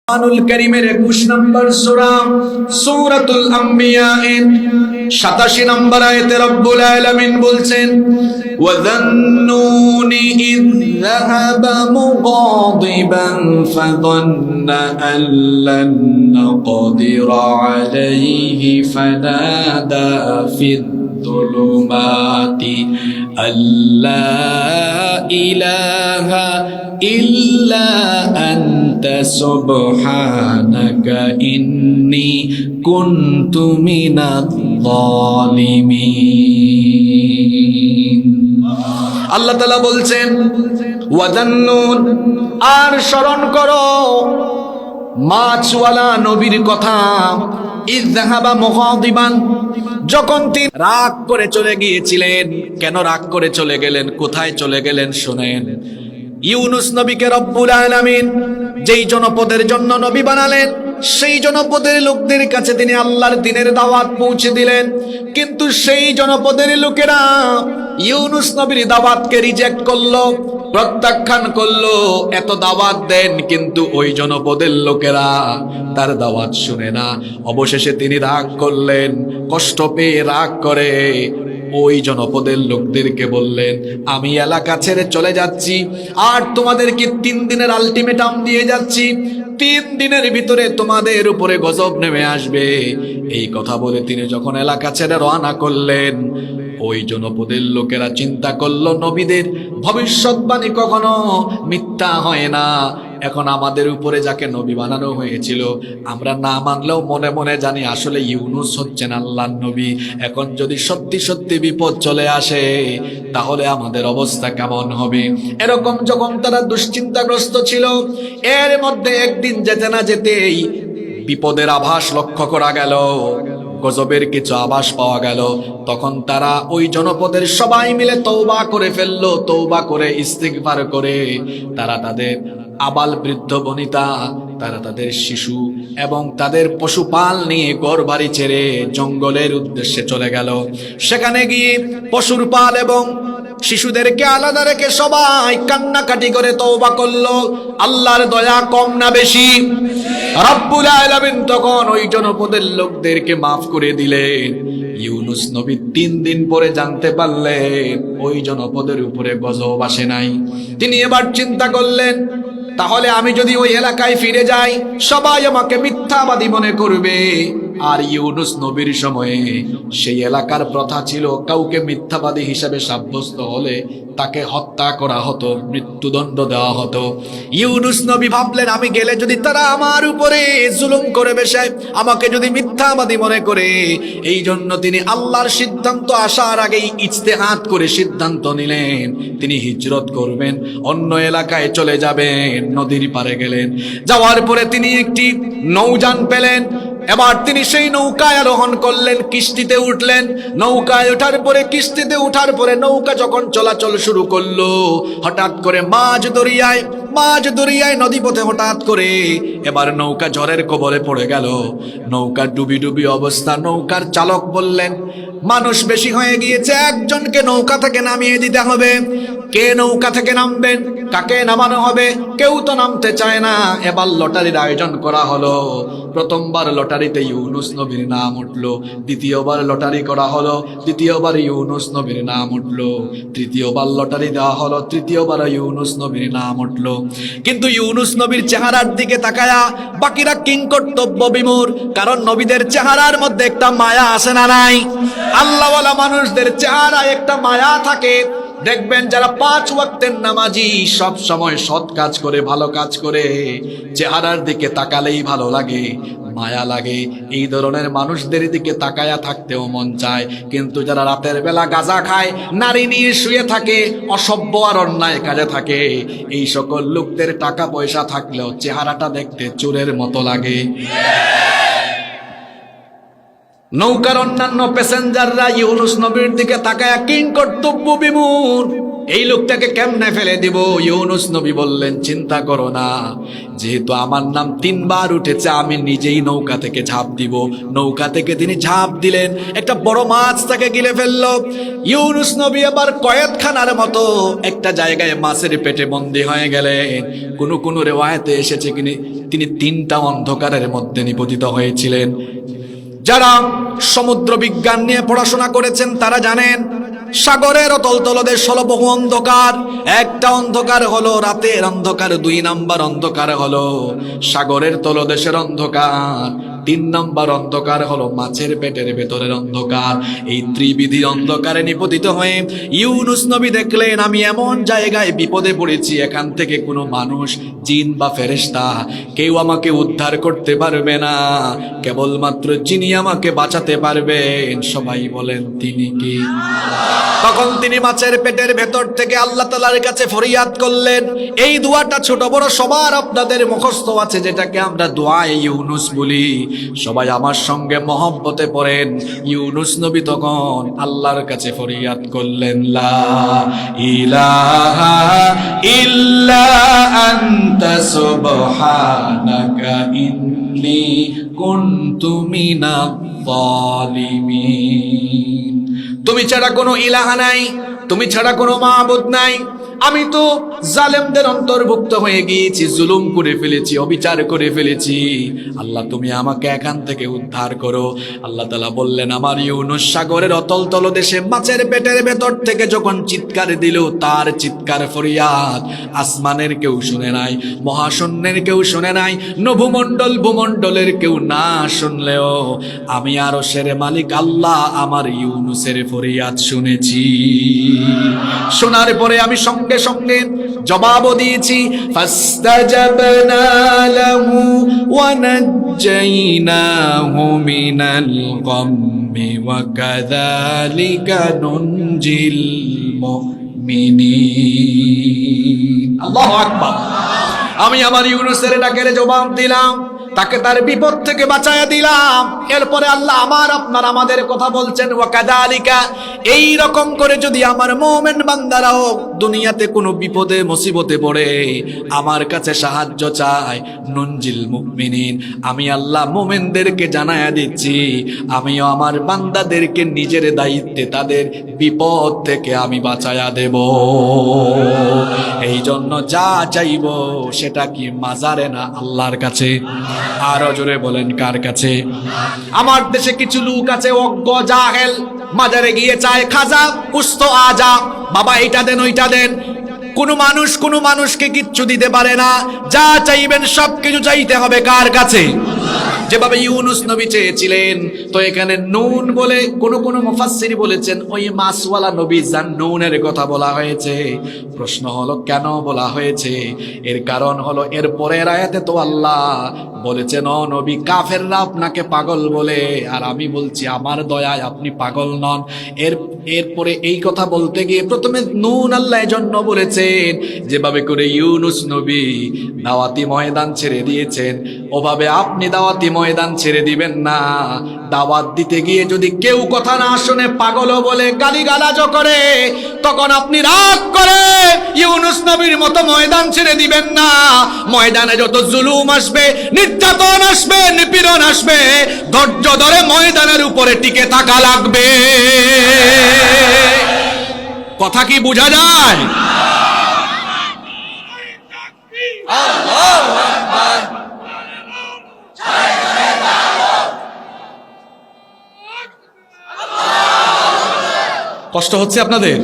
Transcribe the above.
কুরআনুল কারীমের 21 নম্বর সূরা সূরাতুল আম্বিয়া এর 87 নম্বর আয়াতে রব্বুল আলামিন বলছেন ওয়া যান্নুনি ইয যাহাবা মুগাদিবান ফাযান্না আল লান নাকদিরা আলাইহি ফানাদা ফিদ যুলুমাতি আল্লা ইলাহা ইল্লা আনতা সুবহানাকা ইন্নী কুনতু মিনাজ জালিমিন। আল্লাহ তাআলা বলছেন ওয়াজান্নুন, আর স্মরণ করো মাছওয়ালা নবীর কথা। ইয যাহাবা মুগাদিবান, যখন তিনি রাগ করে চলে গিয়েছিলেন। কেন রাগ করে চলে গেলেন, কোথায় চলে গেলেন শুনেন। ইউনুস নবীকে রব্বুল আলামিন যেই জনপদের জন্য নবী বানালেন, সেই জনপদের লোকদের কাছে তিনি আল্লাহর দ্বীনের দাওয়াত পৌঁছে দিলেন। কিন্তু সেই জনপদের লোকেরা ইউনুস নবীর দাওয়াতকে রিজেক্ট করলো, প্রত্যাখ্যান করলো। এত দাওয়াত দেন কিন্তু ওই জনপদের লোকেরা তার দাওয়াত শুনে না। অবশেষে তিনি রাগ করলেন, কষ্ট পেয়ে রাগ করে ওই জনপদের লোকদেরকে বললেন, আমি এলাকা ছেড়ে চলে যাচ্ছি, আর তোমাদেরকে 3 দিনের আলটিমেটাম দিয়ে যাচ্ছি। 3 দিনের ভিতরে তোমাদের উপরে গজব নেমে আসবে। এই কথা বলে তিনি যখন এলাকা ছেড়ে রওনা করলেন, ওই জনপদের লোকেরা চিন্তা করলো, নবীদের ভবিষ্যৎবাণী কখনো মিথ্যা হয় না। এখন আমাদের উপরে যাকে নবী বানানো হয়েছিল, আমরা না মানলেও মনে মনে জানি আসলে ইউনুস হচ্ছেন আল্লাহর নবী। এখন যদি সত্যি সত্যি বিপদ চলে আসে, তাহলে আমাদের অবস্থা কেমন হবে। এরকম যখন তারা দুশ্চিন্তাগ্রস্ত ছিল, এর মধ্যে একদিন যেতে না যেতেই বিপদের আভাস লক্ষ্য করা গেল, গজবের কিছু আভাস পাওয়া গেল। তখন তারা ওই জনপদের সবাই মিলে তওবা করে ফেললো। তওবা করে ইস্তিগফার করে তারা তাদের আবাল বৃদ্ধ বনিতা, তারা তাদের শিশু এবং তাদের পশুপাল নিয়ে ঘর বাড়ি ছেড়ে জঙ্গলের উদ্দেশ্যে চলে গেল। সেখানে গিয়ে পশুর পাল এবং শিশুদেরকে আলাদা রেখে সবাই কান্নাকাটি করে তওবা করলো। আল্লাহর দয়া কম না বেশি? রব্বুল আলামিন তখন ওই জনপদের লোকদেরকে মাফ করে দিলেন। ইউনুস নবী 3 দিন পরে জানতে পারলেন ওই জনপদের উপরে গজব আসে নাই। তিনি এবার চিন্তা করলেন, তাহলে আমি যদি ওই এলাকায় ফিরে যাই, সবাই আমাকে মিথ্যাবাদী মনে করবে। আর ইউনুস নবীর সময়ে সেই এলাকার প্রথা ছিল, কাউকে মিথ্যাবাদী হিসেবে সাব্যস্ত হলে তাকে হত্যা করা হতো, মৃত্যুদণ্ড দেওয়া হতো। ইউনুস নবী ভাবলেন, আমি গেলে যদি তারা আমার উপরে জুলুম করে বসায়, আমাকে যদি মিথ্যাবাদী মনে করে, এই জন্য তিনি আল্লাহর সিদ্ধান্ত আসার আগেই ইজতিহাদ করে সিদ্ধান্ত নিলেন তিনি হিজরত করবেন, অন্য এলাকায় চলে যাবেন। নদীর পারে গেলেন। যাওয়ার পরে তিনি একটি নৌযান পেলেন। এবার তিনি সেই নৌকায় আরোহণ করলেন, কিস্তিতে উঠলেন। নৌকায় ওঠার পরে, কিস্তিতে উঠার পরে নৌকা যখন চলাচল শুরু করলো, হঠাৎ করে মাঝ দরিয়ায় নদীপথে হঠাৎ করে এবার নৌকা ঝড়ের কবলে পড়ে গেল। নৌকা ডুবি ডুবি অবস্থা। নৌকার চালক বললেন, মানুষ বেশি হয়ে গিয়েছে, একজনকে নৌকা থেকে নামিয়ে দিতে হবে। কে নৌকা থেকে নামবেন, কাকে নামানো হবে? কেউ তো নামতে চায় না। এবার লটারির আয়োজন করা হলো। প্রথমবার লটারিতে ইউনুস নবীর নাম উঠলো। দ্বিতীয়বার লটারি করা হলো, দ্বিতীয়বার ইউনুস নবীর নাম উঠলো। তৃতীয়বার লটারি দেওয়া হলো, তৃতীয়বার ইউনুস নবীর নাম উঠলো। কিন্তু ইউনুস নবীর চেহারার দিকে তাকায়া বাকিরা কিংকর্তব্য বিমূঢ়। কারণ নবীদের চেহারার মধ্যে একটা মায়া আছে না নাই? আল্লাহওয়ালা মানুষদের চেহারায় একটা মায়া থাকে। দেখবেন যারা 5 ওয়াক্তের নামাজি, সব সময় সৎ কাজ করে, ভালো কাজ করে, চেহারার দিকে তাকালেই ভালো লাগে, মায়া লাগে। এই ধরনের মানুষদের দিকে তাকায়া থাকতেও মন চায়। কিন্তু যারা রাতের বেলা গাঁজা খায়, নারী নিয়ে শুয়ে থাকে, অসভ্য আর অন্যায় কাজে থাকে, এই সকল লোকদের টাকা পয়সা থাকলেও চেহারাটা দেখতে চোরের মতো লাগে। নৌকার অন্যান্য প্যাসেঞ্জাররা ইউনুস নবীর দিকে তাকায়া কিংকর্তব্য বিমূঢ়। এই লোকটাকে কেমনে ফেলে দিব? ইউনুস নবী বললেন, চিন্তা করো না, যেহেতু আমার নাম 3 বার উঠেছে, আমি নিজেই নৌকা থেকে ঝাঁপ দিব। নৌকা থেকে তিনি ঝাঁপ দিলেন, একটা বড় মাছ তাকে গিলে ফেললো। ইউনুস নবী আবার কয়েদখানার মতো একটা জায়গায় মাছের পেটে বন্দী হয়ে গেলেন। কোন রিওয়ায়াতে এসেছে তিনি তিনটা অন্ধকারের মধ্যে নিপতিত হয়েছিলেন। যারা সমুদ্র বিজ্ঞান নিয়ে পড়াশোনা করেছেন তারা জানেন সাগরের অতল তলদেশ হলো বহু অন্ধকার। একটা অন্ধকার হলো রাতের অন্ধকার, 2 নাম্বার অন্ধকার হলো সাগরের তলদেশের অন্ধকার, 3 নাম্বার অন্ধকার হলো মাছের পেটের ভেতরের অন্ধকার। এই ত্রিবিধি অন্ধকারে নিপতিত হয়ে ইউনুস নবী দেখলেন আমি এমন জায়গায় বিপদে পড়েছি, এখান থেকে কোনো মানুষ, জিন বা ফেরেশতা কেউ আমাকে উদ্ধার করতে পারবে না, কেবলমাত্র যিনি আমাকে বাঁচাতে পারবেন। সবাই বলেন তিনি কি? তখন তিনি মাছের পেটের ভেতর থেকে আল্লাহ তাআলার কাছে ফরিয়াদ করলেন। এই দোয়াটা ছোট বড় সবার আপনাদের মুখস্থ আছে, যেটাকে আমরা দোয়ায়ে ইউনুস বলি। সবাই আমার সঙ্গে মহব্বতে পড়েন। ইউনুস নবী তখন আল্লাহর কাছে ফরিয়াদ করলেন, লা ইলাহা ইল্লা আনতা সুবহানাকা ইন্নী কুনতু মিনাজ জালিমিন। তুমি ছাড়া কোনো ইলাহা নাই, তুমি ছাড়া কোনো মাবুদ নাই, আমি তো জালেমদের অন্তর্ভুক্ত হয়ে গিয়েছি, জুলুম করে ফেলেছি, অবিচার করে ফেলেছি। আল্লাহ তুমি আমাকে এখান থেকে উদ্ধার করো। আল্লাহ তাআলা বললেন, আমার ইউনুস সাগরের অতল তলদেশে মাছের পেটের ভেতর থেকে যখন চিৎকার দিল, তার চিৎকার ফরিয়াদ আসমানের কেউ শুনে নাই, মহাশূন্যের কেউ শুনে নাই, নভুমণ্ডল ভূমণ্ডলের কেউ না শুনলেও আমি আরশের মালিক আল্লাহ আমার ইউনুসের ফরিয়াদ শুনেছি। শোনার পরে আমি সঙ্গে সঙ্গে জবাবও দিয়েছি, ফাস্তাজাবনা লাহু ওয়া নাজ্জাইনাহু মিনাল গাম্মি ওয়া কাযালিকা নুনজিল মুমিনিন। আল্লাহু আকবার। আমি আমার ইউনুসের ডাকের জবাব দিলাম, তাকে তার বিপদ থেকে বাঁচায়া দিলাম। এরপরে আল্লাহ আমার আপনার আমাদের কথা বলছেন, ওয়া কাযালিকা, এই রকম করে যদি আমার মুমিন বান্দারাও দুনিয়াতে কোনো বিপদে মুসিবতে পড়ে আমার কাছে সাহায্য চায়, নুনজিল মুমিনিন, আমি আল্লাহ মুমিনদেরকে জানায়া দিচ্ছি আমিও আমার বান্দাদেরকে নিজের দায়িত্বে তাদের বিপদ থেকে আমি বাঁচায়া দেব। এই জন্য যা চাইব সেটা কি মাজারে না আল্লাহর কাছে? আরো জোরে বলেন কার কাছে? আমার দেশে কিছু লোক আছে অজ্ঞ জাহেল, মাজারে গিয়ে চায় খাজা কুস্ত আজা, বাবা এইটা দেন ওইটা দেন। কোন মানুষকে কিচ্ছু দিতে পারে না। যা চাইবেন সবকিছু চাইতে হবে কার কাছে? যেভাবে ইউনুস নবী চেয়েছিলেন। তো এখানে নুন বলে কোন মুফাসসির বলেছেন ওই মাছওয়ালা নবী জান্নুনের কথা বলা হয়েছে। প্রশ্ন হলো কেন বলা হয়েছে? এর কারণ হলো এর পরের আয়াতে তো আল্লাহ বলেছেন, ও নবী কাফেররা আপনাকে পাগল বলে, আর আমি বলছি আমার দয়ায় আপনি পাগল নন। এরপরে এই কথা বলতে গিয়ে প্রথমে নুন আল্লাহ এজন্য বলেছেন, যেভাবে করে ইউনুস নবী দাওয়াতি ময়দান ছেড়ে দিয়েছেন, ওভাবে আপনি দাওয়াতি ময়দান ছেড়ে দিবেন না। দাওয়াত দিতে গিয়ে যদি কেউ কথা না শুনে পাগল বলে গালিগালাজ করে, তখন আপনি রাগ করে ইউনুস নবীর মতো ময়দান ছেড়ে দিবেন না। ময়দানে যত জুলুম আসবে, নির্যাতন আসবে, নিপীড়ন আসবে, ধৈর্য ধরে ময়দানের উপরে টিকে থাকা লাগবে। কথা কি বোঝা যায়? আল্লাহু আকবার। কষ্ট হচ্ছে আপনাদের?